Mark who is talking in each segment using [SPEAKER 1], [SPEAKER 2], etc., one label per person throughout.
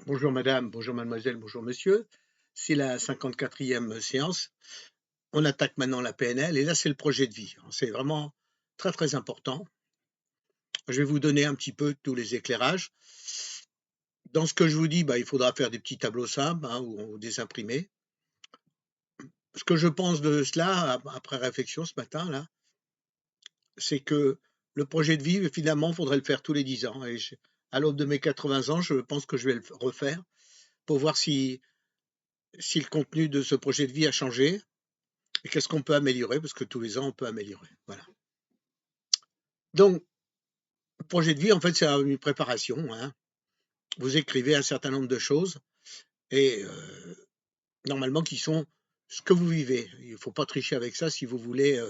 [SPEAKER 1] Bonjour madame, bonjour mademoiselle, bonjour monsieur. C'est la 54e séance. On attaque maintenant la PNL et là c'est le projet de vie. C'est vraiment très très important. Je vais vous donner un petit peu tous les éclairages. Dans ce que je vous dis, il faudra faire des petits tableaux simples ou des imprimés. Ce que je pense de cela, après réflexion ce matin, là, c'est que le projet de vie, finalement, il faudrait le faire tous les 10 ans. À l'aube de mes 80 ans, je pense que je vais le refaire pour voir si le contenu de ce projet de vie a changé. Et qu'est-ce qu'on peut améliorer? Parce que tous les ans, on peut améliorer. Voilà. Donc, le projet de vie, en fait, c'est une préparation. Vous écrivez un certain nombre de choses et normalement qui sont ce que vous vivez. Il ne faut pas tricher avec ça si vous voulez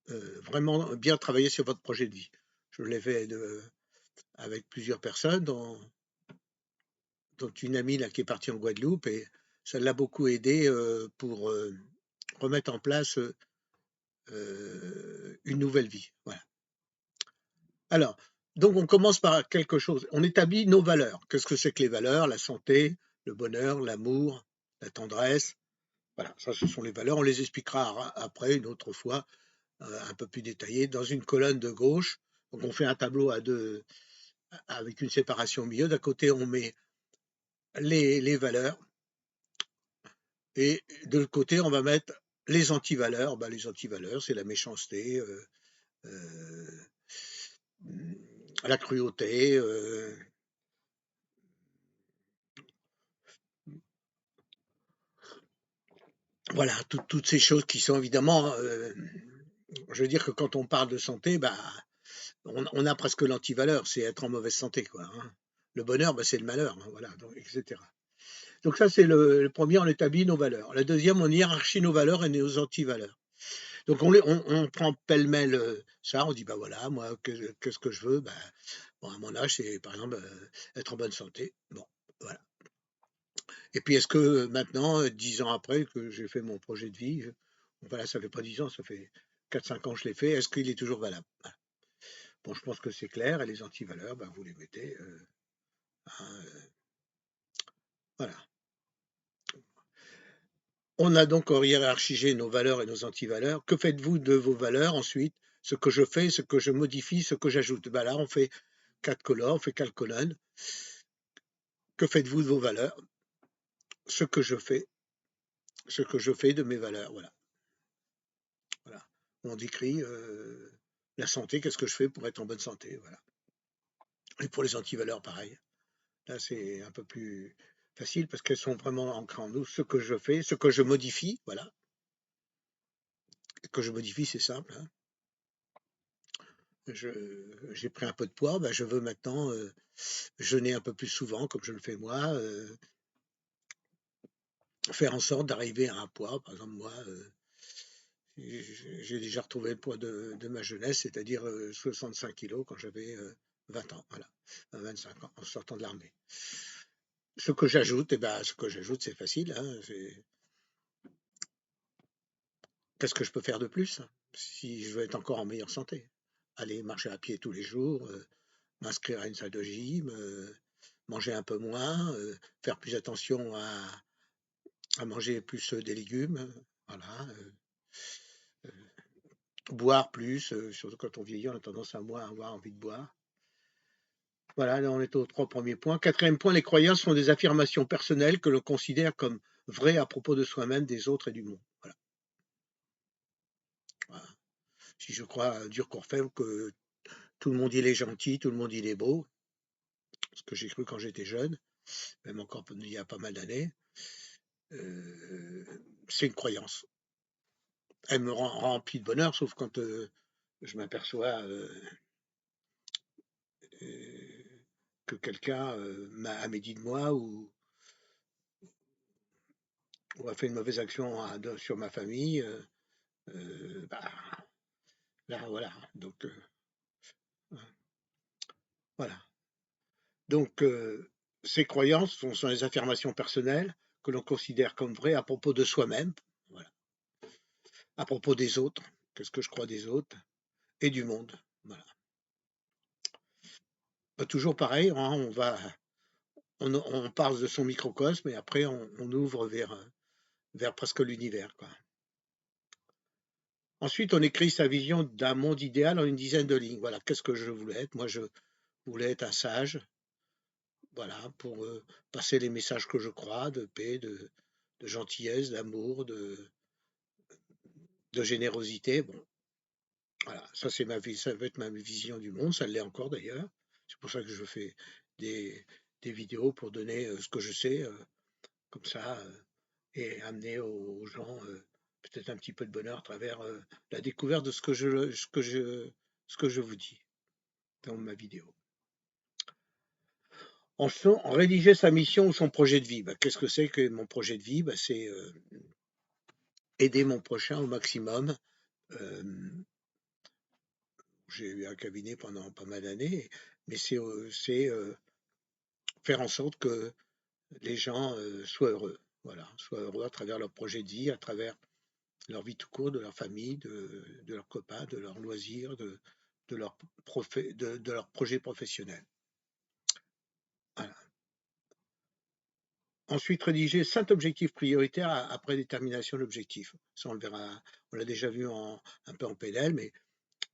[SPEAKER 1] vraiment bien travailler sur votre projet de vie. Je l'ai fait avec plusieurs personnes, dont une amie là, qui est partie en Guadeloupe et ça l'a beaucoup aidé pour remettre en place une nouvelle vie. Voilà. Alors, donc on commence par quelque chose. On établit nos valeurs. Qu'est-ce que c'est que les valeurs? La santé, le bonheur, l'amour, la tendresse. Voilà, ça ce sont les valeurs. On les expliquera après une autre fois, un peu plus détaillé, dans une colonne de gauche. Donc on fait un tableau à deux, avec une séparation au milieu. D'un côté, on met les valeurs et de l'autre côté, on va mettre les antivaleurs. Les antivaleurs, c'est la méchanceté, euh, la cruauté, voilà, toutes ces choses qui sont évidemment, je veux dire que quand on parle de santé, on a presque l'antivaleur, c'est être en mauvaise santé, quoi. Le bonheur, c'est le malheur, voilà, donc, etc. Donc ça, c'est le premier, on établit nos valeurs. La deuxième, on hiérarchie nos valeurs et nos antivaleurs. Donc on prend pêle-mêle ça, on dit, voilà, moi, qu'est-ce que je veux? Bon, à mon âge, c'est par exemple être en bonne santé. Bon, voilà. Et puis, est-ce que maintenant, 10 ans après que j'ai fait mon projet de vie, voilà, ça fait pas 10 ans, ça fait 4-5 ans que je l'ai fait, est-ce qu'il est toujours valable? Voilà. Bon, je pense que c'est clair, et les antivaleurs, vous les mettez. Hein, voilà. On a donc hiérarchisé nos valeurs et nos antivaleurs. Que faites-vous de vos valeurs ensuite? Ce que je fais, ce que je modifie, ce que j'ajoute. Là, on fait 4 colonnes, on fait 4 colonnes. Que faites-vous de vos valeurs? Ce que je fais, ce que je fais de mes valeurs. Voilà. Voilà. On décrit la santé, qu'est-ce que je fais pour être en bonne santé, voilà. Et pour les antivaleurs, pareil. Là, c'est un peu plus facile parce qu'elles sont vraiment ancrées en nous. Ce que je fais, ce que je modifie, voilà. Ce que je modifie, c'est simple. J'ai pris un peu de poids, je veux maintenant jeûner un peu plus souvent, comme je le fais moi, faire en sorte d'arriver à un poids. Par exemple, moi, j'ai déjà retrouvé le poids de ma jeunesse, c'est-à-dire 65 kilos quand j'avais 20 ans, voilà, 25 ans, en sortant de l'armée. Ce que j'ajoute, c'est facile. Qu'est-ce que je peux faire de plus si je veux être encore en meilleure santé? Aller marcher à pied tous les jours, m'inscrire à une salle de gym, manger un peu moins, faire plus attention à manger plus des légumes, voilà, boire plus, surtout quand on vieillit, on a tendance à moins avoir envie de boire. Voilà, là on est aux 3 premiers points. Quatrième point, les croyances sont des affirmations personnelles que l'on considère comme vraies à propos de soi-même, des autres et du monde. Voilà. Voilà. Si je crois à Durkheim que tout le monde il est gentil, tout le monde il est beau, ce que j'ai cru quand j'étais jeune, même encore il y a pas mal d'années, c'est une croyance. Elle me rend rempli de bonheur, sauf quand je m'aperçois que quelqu'un a médit de moi ou a fait une mauvaise action sur ma famille. Euh, bah, Là, voilà. Donc, voilà. Donc, ces croyances sont les affirmations personnelles que l'on considère comme vraies à propos de soi-même, voilà. À propos des autres, qu'est-ce que je crois des autres, et du monde. Voilà. Toujours pareil, on va on parle de son microcosme et après on ouvre vers presque l'univers, quoi. Ensuite, on écrit sa vision d'un monde idéal en une dizaine de lignes. Voilà, qu'est-ce que je voulais être? Moi, je voulais être un sage, voilà, pour passer les messages que je crois, de paix, de gentillesse, d'amour, de générosité. Bon, voilà, ça va être ma vision du monde, ça l'est encore d'ailleurs. C'est pour ça que je fais des, des vidéos pour donner ce que je sais, comme ça, et amener aux gens peut-être un petit peu de bonheur à travers la découverte de ce que je vous dis dans ma vidéo. En rédiger sa mission ou son projet de vie. Bah, qu'est-ce que c'est que mon projet de vie? Bah, c'est aider mon prochain au maximum. Euh, j'ai eu un cabinet pendant pas mal d'années, mais c'est faire en sorte que les gens soient heureux. Voilà, soient heureux à travers leur projet de vie, à travers leur vie tout court, de leur famille, de leurs copains, de leurs loisirs, de leur, de leur projet professionnel. Voilà. Ensuite, rédiger 5 objectifs prioritaires après détermination de l'objectif. Ça, on le verra, on l'a déjà vu un peu en PNL, mais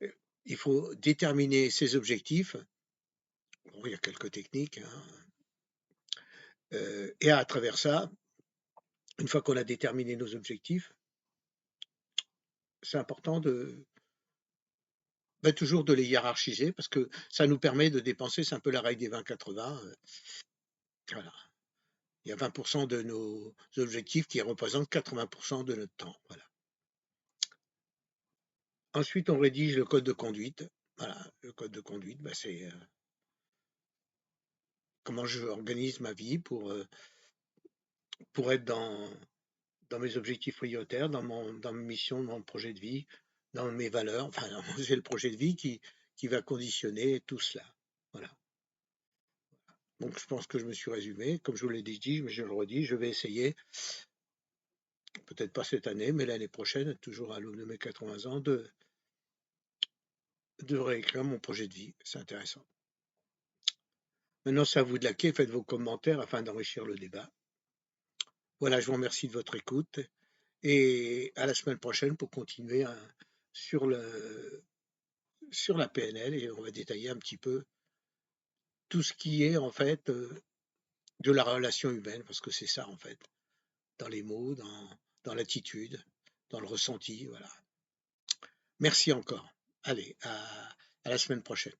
[SPEAKER 1] euh, il faut déterminer ses objectifs. Bon, il y a quelques techniques, hein, et à travers ça, une fois qu'on a déterminé nos objectifs, c'est important toujours de les hiérarchiser parce que ça nous permet de dépenser, c'est un peu la règle des 20-80. Voilà. Il y a 20% de nos objectifs qui représentent 80% de notre temps. Voilà. Ensuite, on rédige le code de conduite. Voilà, le code de conduite, bah, c'est comment je organise ma vie pour être dans mes objectifs prioritaires, dans ma mission, dans mon projet de vie, dans mes valeurs. Enfin, c'est le projet de vie qui va conditionner tout cela. Voilà. Donc, je pense que je me suis résumé. Comme je vous l'ai dit, mais je le redis, je vais essayer, peut-être pas cette année, mais l'année prochaine, toujours à l'aube de mes 80 ans, de réécrire mon projet de vie. C'est intéressant. Maintenant, c'est à vous de liker, faites vos commentaires afin d'enrichir le débat. Voilà, je vous remercie de votre écoute et à la semaine prochaine pour continuer sur, sur la PNL et on va détailler un petit peu tout ce qui est en fait de la relation humaine, parce que c'est ça en fait, dans les mots, dans l'attitude, dans le ressenti. Voilà. Merci encore. Allez, à la semaine prochaine.